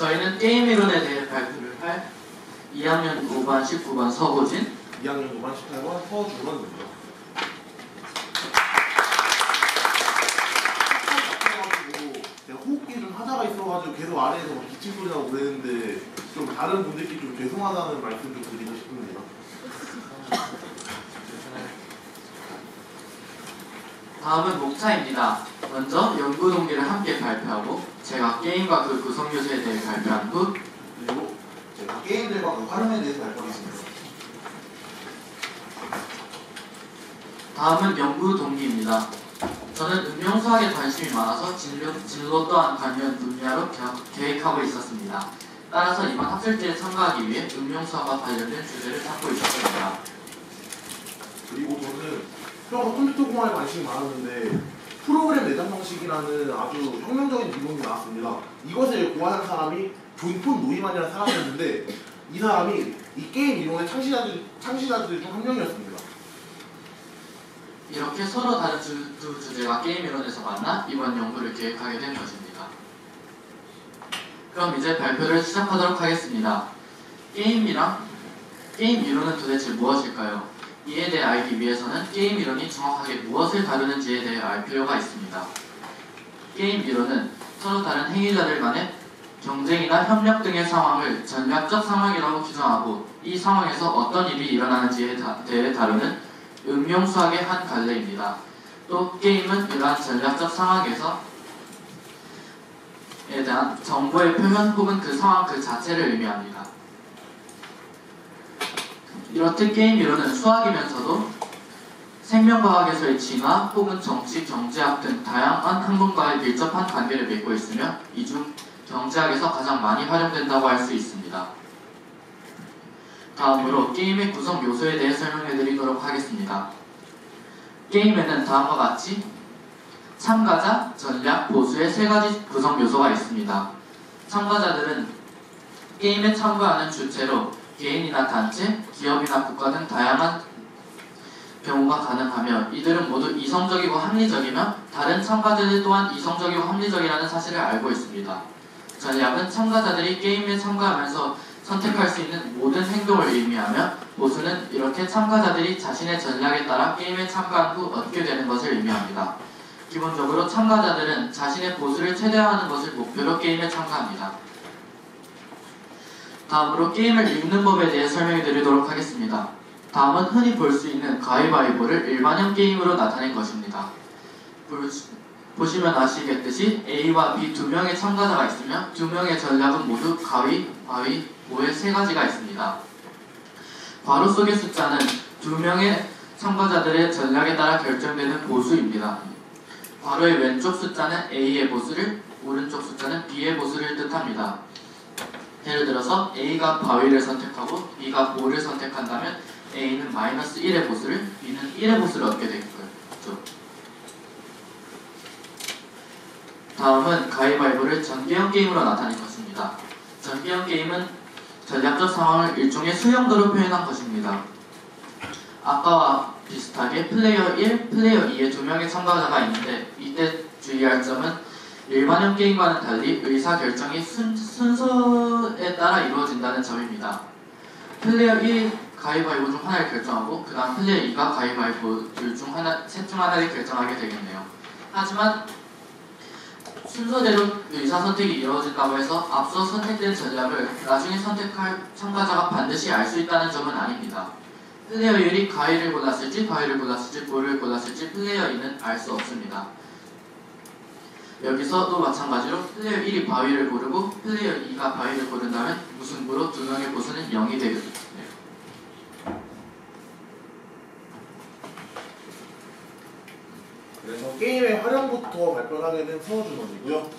저희는 게임 이론에 대해 발표를 할 2학년 5반 19번 서고진, 2학년 5반 18번 서준원입니다. 제가 호흡기 좀 하다가 있어가지고 계속 아래에서 막 기침 소리 나고 그랬는데 좀 다른 분들끼리 좀 죄송하다는 말씀 좀 드리고 싶습니다. 다음은 목차입니다. 먼저 연구 동기를 함께 발표하고 제가 게임과 그 구성 요소에 대해 발표한 후 그리고 제가 게임들과 그 활용에 대해서 발표하겠습니다. 다음은 연구 동기입니다. 저는 응용수학에 관심이 많아서 진로 또한 관련 분야로 계획하고 있었습니다. 따라서 이번 학술제에 참가하기 위해 응용수학과 관련된 주제를 찾고 있었습니다. 그리고 저는 컴퓨터 공학에 관심이 많았는데 프로그램 내장 방식이라는 아주 혁명적인 이론이 나왔습니다. 이것을 고안한 사람이 존 노이만이라는 사람이었는데 이 사람이 이 게임 이론의 창시자들 중 한 명이었습니다. 이렇게 서로 다른 두 주제가 게임 이론에서 만나 이번 연구를 계획하게 된 것입니다. 그럼 이제 발표를 시작하도록 하겠습니다. 게임 이론은 도대체 무엇일까요? 이에 대해 알기 위해서는 게임 이론이 정확하게 무엇을 다루는지에 대해 알 필요가 있습니다. 게임 이론은 서로 다른 행위자들 간의 경쟁이나 협력 등의 상황을 전략적 상황이라고 규정하고 이 상황에서 어떤 일이 일어나는지에 대해 다루는 응용수학의 한 갈래입니다. 또 게임은 이러한 전략적 상황에서 에 대한 정보의 표현 혹은 그 상황 그 자체를 의미합니다. 이렇듯 게임 이론은 수학이면서도 생명과학에서의 진화 혹은 정치, 경제학 등 다양한 학문과의 밀접한 관계를 맺고 있으며 이 중 경제학에서 가장 많이 활용된다고 할 수 있습니다. 다음으로 게임의 구성 요소에 대해 설명해드리도록 하겠습니다. 게임에는 다음과 같이 참가자, 전략, 보수의 세 가지 구성 요소가 있습니다. 참가자들은 게임에 참가하는 주체로 개인이나 단체, 기업이나 국가 등 다양한 경우가 가능하며 이들은 모두 이성적이고 합리적이며 다른 참가자들 또한 이성적이고 합리적이라는 사실을 알고 있습니다. 전략은 참가자들이 게임에 참가하면서 선택할 수 있는 모든 행동을 의미하며 보수는 이렇게 참가자들이 자신의 전략에 따라 게임에 참가한 후 얻게 되는 것을 의미합니다. 기본적으로 참가자들은 자신의 보수를 최대화하는 것을 목표로 게임에 참가합니다. 다음으로 게임을 읽는 법에 대해 설명해 드리도록 하겠습니다. 다음은 흔히 볼 수 있는 가위바위보를 일반형 게임으로 나타낸 것입니다. 보시면 아시겠듯이 A와 B 두 명의 참가자가 있으며 두 명의 전략은 모두 가위, 바위, 보의 세 가지가 있습니다. 괄호 속의 숫자는 두 명의 참가자들의 전략에 따라 결정되는 보수입니다. 괄호의 왼쪽 숫자는 A의 보수를, 오른쪽 숫자는 B의 보수를 뜻합니다. 예를 들어서 A가 바위를 선택하고 B가 보를 선택한다면 A는 -1의 보수를, B는 1의 보수를 얻게 되겠죠. 다음은 가위바위보를 전개형 게임으로 나타낸 것입니다. 전개형 게임은 전략적 상황을 일종의 수형도로 표현한 것입니다. 아까와 비슷하게 플레이어 1, 플레이어 2의 두 명의 참가자가 있는데 이때 주의할 점은 일반형 게임과는 달리 의사결정이 순서에 따라 이루어진다는 점입니다. 플레이어 1이 가위바위보 중 하나를 결정하고 그 다음 플레이어 2가 가위바위보 셋 중 하나를 결정하게 되겠네요. 하지만 순서대로 의사선택이 이루어진다고 해서 앞서 선택된 전략을 나중에 선택할 참가자가 반드시 알 수 있다는 점은 아닙니다. 플레이어 1이 가위를 골랐을지 바위를 골랐을지 볼을 골랐을지 플레이어 2는 알 수 없습니다. 여기서도 마찬가지로 플레이어 1이 바위를 고르고 플레이어 2가 바위를 고른다면 무승부로 두 명의 보수는 0이 되겠네요. 그래서 게임의 활용부터 발표를 하게 된 서준원이고요.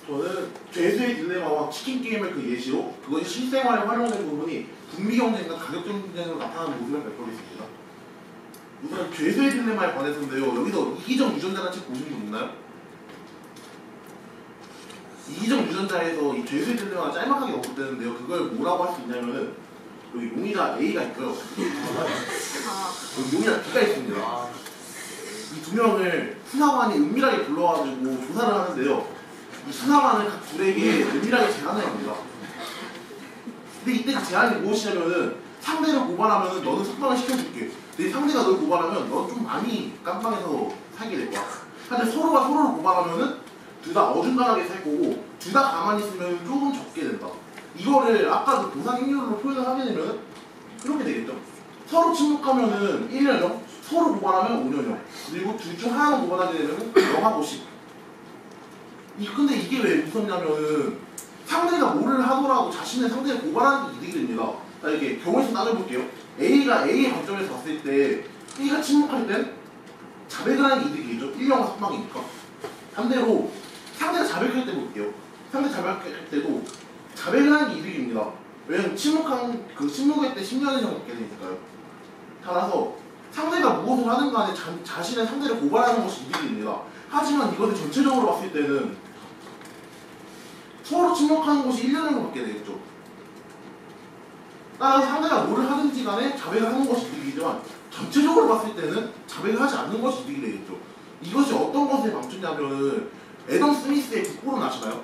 저는 죄수의 딜레마와 치킨 게임을 그 예시로 그것이 실생활에 활용된 부분이 북미 경쟁과 가격 경쟁으로 나타나는 모습을 발표했습니다. 우선 죄수의 딜레마에 관해서인데요. 여기서 이기적 유전자라는 책 보신 분 있나요? 이기적 유전자에서 이 죄수의 딜레마가 짤막하게 언급되는데요. 그걸 뭐라고 할 수 있냐면은 여기 용의자 A가 있고요. 여기 용의자 B가 있습니다. 이 두 명을 수사관이 은밀하게 불러가지고 조사를 하는데요. 이 수사관을 각 둘에게 은밀하게 제안을 합니다. 근데 이때 그 제안이 무엇이냐면은 상대를 고발하면은 너는 석방을 시켜줄게. 내 상대가 널 고발하면 너 좀 많이 깜빵에서 살게 될 거야. 근데 서로가 서로를 고발하면은 둘 다 어중간하게 살 거고 둘 다 가만히 있으면 조금 적게 된다. 이거를 아까 그 보상행위로 표현을 하게 되면 그렇게 되겠죠. 서로 침묵하면은 1년형, 서로 고발하면 5년형, 그리고 둘 중 하나는 고발하게 되면은 영하고 10. 근데 이게 왜 무섭냐면은 상대가 뭐를 하더라도 자신의 상대를 고발하는 게 이득이 됩니다. 자, 이렇게 경우에서 따져볼게요. A가 A의 관점에서 봤을 때 B가 침묵할 땐 자백을 하는 게 이득이죠. 1년과 석방이니까. 반대로 상대가 자백할 때 볼게요. 상대 자백할 때도 자백을 하는 게 이득입니다. 왜냐면 침묵할 때 10년을 받게 되니까요. 따라서 상대가 무엇을 하든 간에 자신의 상대를 고발하는 것이 이득입니다. 하지만 이것을 전체적으로 봤을 때는 서로 침묵하는 것이 1년을 받게 되겠죠. 따라서 상대가 뭐를 하든지 간에 자백을 하는 것이 이득이지만 전체적으로 봤을 때는 자백을 하지 않는 것이 이득이 되겠죠. 이것이 어떤 것에 멈췄냐면은 애덤 스미스의 국보론 아시나요?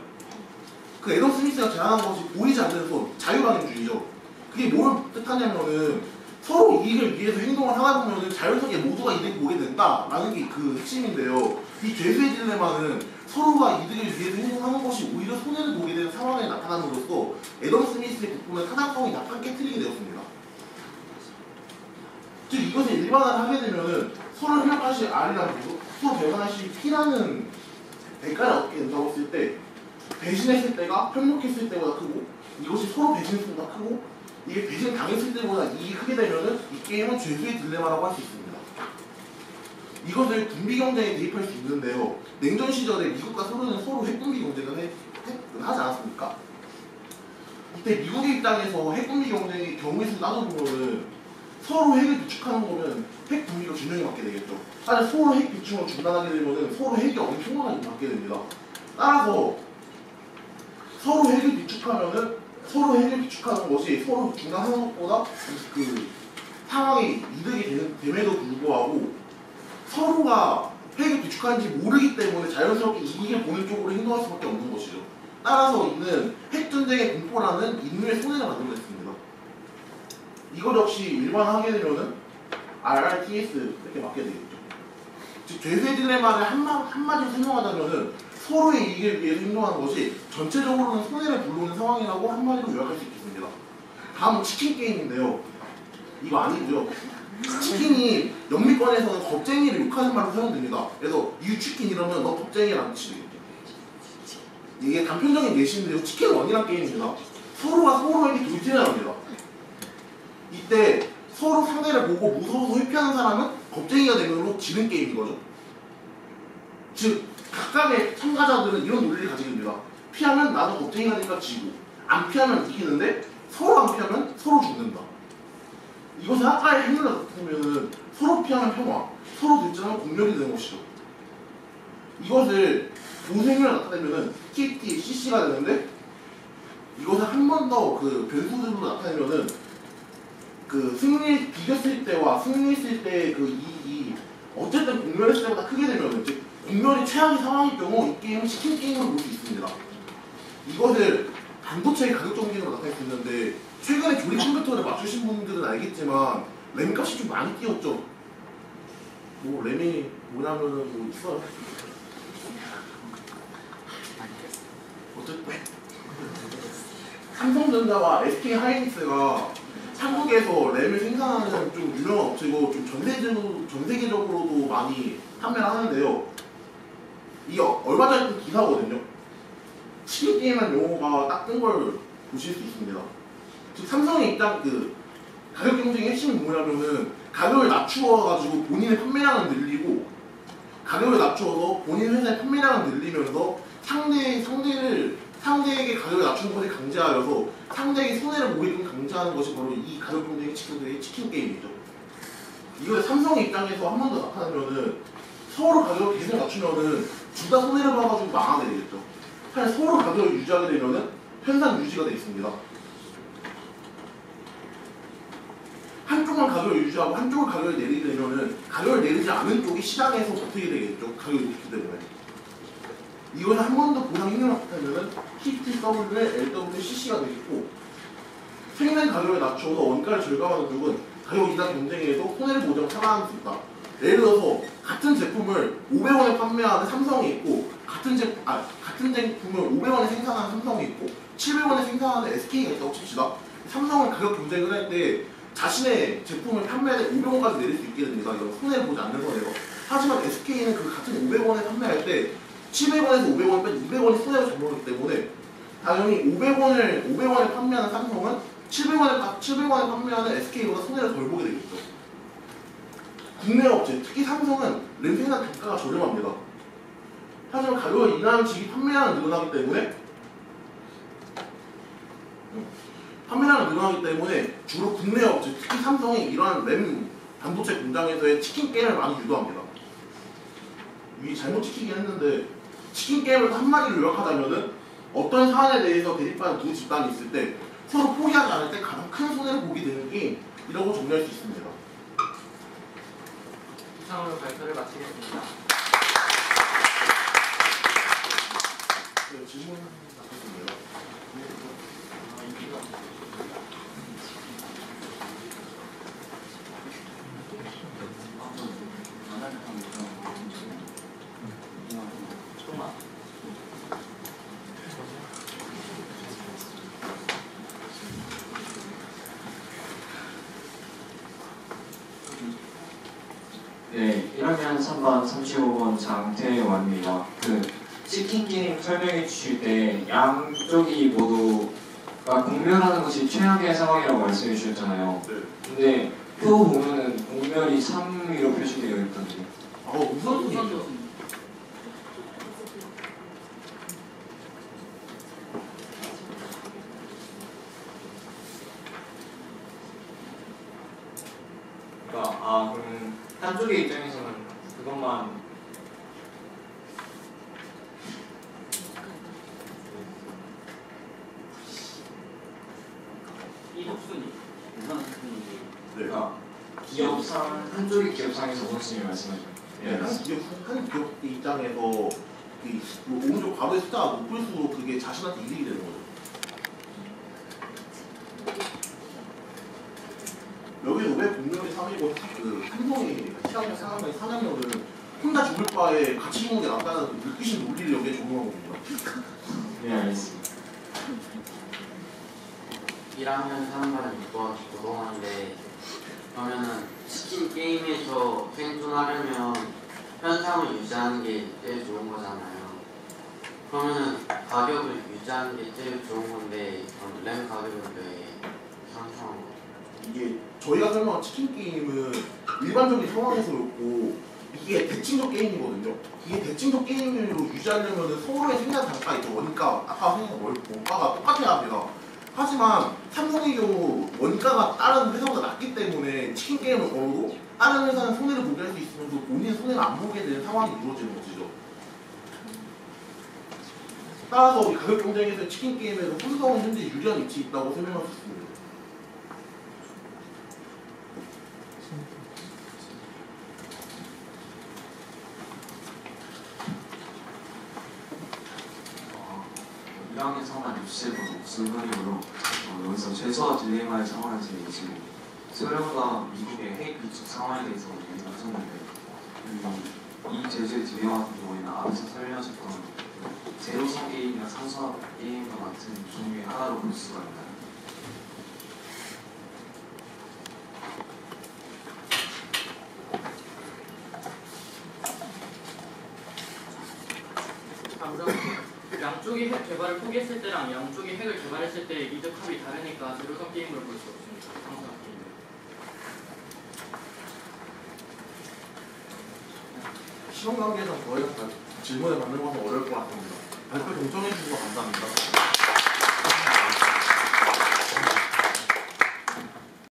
그 애덤 스미스가 제안한 것이 보이지 않는 손, 자유방임주의죠. 그게 뭘 뜻하냐면은 서로 이익을 위해서 행동을 하다 보면은 자연스럽게 모두가 이득을 보게 된다라는 게 그 핵심인데요. 이 죄수의 딜레마는 서로가 이득을 위해서 행동하는 것이 오히려 손해를 보게 되는 상황에 나타남으로써 애덤 스미스의 국보는 타당성이 약간 깨트리게 되었습니다. 즉 이것을 일반화를 하게 되면은 서로 협력하실 R이라는 구조, 서로 배반하실 P라는 대가를 얻게 된다고 했을 때 배신했을 때가 협력했을 때보다 크고 이것이 서로 배신했을 때보다 크고 이게 배신 당했을 때보다 이익이 크게 되면은 이 게임은 죄수의 딜레마라고 할 수 있습니다. 이것을 군비 경쟁에 대입할 수 있는데요. 냉전 시절에 미국과 소련은 서로 핵군비 경쟁을 하지 않았습니까? 이때 미국의 입장에서 핵군비 경쟁의 경우의 수 따져보면은 서로 핵을 비축하는 거면 핵 군비가 균형이 맞게 되겠죠. 하지만 서로 핵 비축을 중단하게 되면은 서로 핵이 엄청나게 맞게 됩니다. 따라서 서로 핵을 비축하면은 서로 핵을 비축하는 것이 서로 중단하는 것보다 그 상황이 이득이 됨에도 불구하고 서로가 핵을 비축하는지 모르기 때문에 자연스럽게 이익을 보는 쪽으로 행동할 수밖에 없는 것이죠. 따라서 이는 핵전쟁의 공포라는 인류의 손해를 만들어냈습니다. 이것 역시 일반화하게 되면은 RRTS 이렇게 맞게 되겠죠. 즉 죄수의 딜레마를 한마디로 설명하자면은 서로의 이익을 위해서 행동하는 것이 전체적으로는 손해를 불러오는 상황이라고 한마디로 요약할 수 있겠습니다. 다음은 치킨 게임인데요. 이거 아니고요. 치킨이 영미권에서는 겁쟁이를 욕하는 말로 사용됩니다. 그래서 유 치킨 이러면 너 겁쟁이라는 뜻이겠죠. 이게 단편적인 예시인데요. 치킨 원이라는 게임입니다. 서로가 서로에게 돌진을 합니다. 이때 서로 상대를 보고 무서워서 회피하는 사람은 겁쟁이가 되므로 지는 게임인 거죠. 즉 각각의 참가자들은 이런 논리를 가지게 됩니다. 피하면 나도 겁쟁이가 되니까 지고 안 피하면 이기는데 서로 안 피하면 서로 죽는다. 이것을 아까의 행위를 같으면 서로 피하면 평화, 서로 돌진하면 공멸이 되는 것이죠. 이것을 보수행위를 나타내면 TFT, CC가 되는데 이것을 한 번 더 그 변수들로 나타내면은 그 비겼을 때와 승리했을 때 그 이익이 어쨌든 공멸했을 때보다 크게 되면은 즉 공멸이 최악의 상황일 경우 이 게임은 치킨 게임으로 볼 수 있습니다. 이것을 반도체의 가격 정기로 나타낼 수 있는데 최근에 조립 컴퓨터를 맞추신 분들은 알겠지만 램 값이 좀 많이 뛰었죠. 뭐 램이 뭐냐면은 뭐 있어요. 어쨌든 삼성전자와 SK 하이닉스가 한국에서 램을 생산하는 좀 유명한 업체고 좀 전 세계적으로도 많이 판매를 하는데요. 이게 얼마 전에 뜬 기사거든요. 치킨 게임한 용어가 딱 뜬 걸 보실 수 있습니다. 즉 삼성의 입장 가격 경쟁의 핵심이 뭐냐면은 가격을 낮추어가지고 본인의 판매량을 늘리고 가격을 낮추어서 본인 회사의 판매량을 늘리면서 상대에게 가격을 낮추는 것을 강제하여서 상대에게 손해를 보이게끔 강제하는 것이 바로 이 가격 경쟁의 친구들의 치킨 게임이죠. 이걸 삼성의 입장에서 한 번 더 나타나면은 서로 가격을 계속 낮추면은 둘 다 손해를 봐가지고 망하게 되겠죠. 사실 서로 가격을 유지하게 되면은 편상 유지가 되어 있습니다. 한쪽만 가격을 유지하고 한쪽을 가격을 내리게 되면은 가격을 내리지 않은 쪽이 시장에서 버티게 되겠죠. 가격이 높기 때문에. 이것을 한 번도 보상 행위를 못하면은 TTW의 LWCC가 되겠고 생산 가격을 낮춰서 원가를 절감하는 쪽은 가격 이상 경쟁에도 손해를 보지 참아할 수 있다. 예를 들어서 같은 제품을 500원에 판매하는 삼성이 있고 같은 제품을 500원에 생산하는 삼성이 있고 700원에 생산하는 SK가 있다고 칩시다. 삼성은 가격 경쟁을 할 때 자신의 제품을 판매할 때 500원까지 내릴 수 있게 됩니다. 이건 손해를 보지 않는 거예요. 하지만 SK는 그 같은 500원에 판매할 때 700원에서 500원 빼면 200원이 손해를 잡아오기 때문에 당연히 500원에 판매하는 삼성은 700원에 판매하는 SK보다 손해를 덜 보게 되겠죠. 국내 업체, 특히 삼성은 램 생산 단가가 저렴합니다. 하지만 가격을 인하하는 직이 판매량을 늘어나기 때문에 주로 국내 업체, 특히 삼성이 이러한 램 반도체 공장에서의 치킨 게임을 많이 유도합니다. 이 잘못 찍히긴 했는데 치킨 게임을 한 마디로 요약하자면은 어떤 사안에 대해서 대립하는 두 집단이 있을 때 서로 포기하지 않을 때 가장 큰 손해를 보게 되는 게임이라고 정리할 수 있습니다. 이상으로 발표를 마치겠습니다. 네, 질문 받겠습니다. 네, 1학년 3반 35번 장태완입니다. 치킨 게임 설명해 주실 때 양쪽이 모두가 공멸하는 것이 최악의 상황이라고 말씀해 주셨잖아요. 네. 근데 표 보면은 공멸이 3위로 표시되어 있던데. 우선순위죠. 그러니까 그럼 한쪽의 입장에서는 그것만 이덕순이 우선순위. 네. 그러니까 기업상 한쪽의 기업상에서 우선순위 말씀하시죠. 네, 한 기업 입장에서 오른쪽 괄호의 숫자가 높을수록 그게 자신한테 이득이 되는 거죠. 여기서 왜 공명이 3이고 삼성이 시장력 상황의 사냥력은 혼자 죽을 바에 같이 죽는 게 낫다는 느끼신 논리를 여기에 적용한 겁니다. 네, 알겠습니다. 1학년 3반 6번 고동환인데 그러면은 치킨 게임에서 생존하려면 현상을 유지하는 게 제일 좋은 거잖아요. 그러면은 가격을 유지하는 게 제일 좋은 건데 그럼 램 가격을 왜 상승한 거예요? 이게 저희가 설명한 치킨 게임은 일반적인 상황에서였고 이게 대칭적 게임이거든요. 이게 대칭적 게임으로 유지하려면 서로의 생산 단가 있죠. 원가, 아까 생각한 원가가 똑같아야 합니다. 하지만 삼성의 경우 원가가 다른 회사보다 낮기 때문에 치킨 게임을 걸어도 다른 회사는 손해를 보게 할 수 있으면서 본인은 손해를 안 보게 되는 상황이 이루어지는 것이죠. 따라서 이 가격 경쟁에서 치킨 게임에서 삼성은 현재 유리한 위치에 있다고 설명할 수 있습니다. 이왕의 상황 60으로 순간적으로 여기서 최소화 딜레마의 상황을 제시고 소련과 미국의 핵 비축 상황에 대해서 얘기를 하셨는데 이 제재 딜레마 같은 경우에는 앞에서 설명하셨던 제로섬 게임이나 산수화 게임과 같은 종류의 하나로 볼 수가 있나요? 양쪽이 핵 개발을 포기했을 때랑 양쪽이 핵을 개발했을 때 이득 합이 다르니까 제로섬 게임으로 볼 수 없습니다. 상수화 게임. 시험 관계에서 저희가 질문에 받는 것은 어려울 것 같습니다. 발표 경청해 주셔서 감사합니다.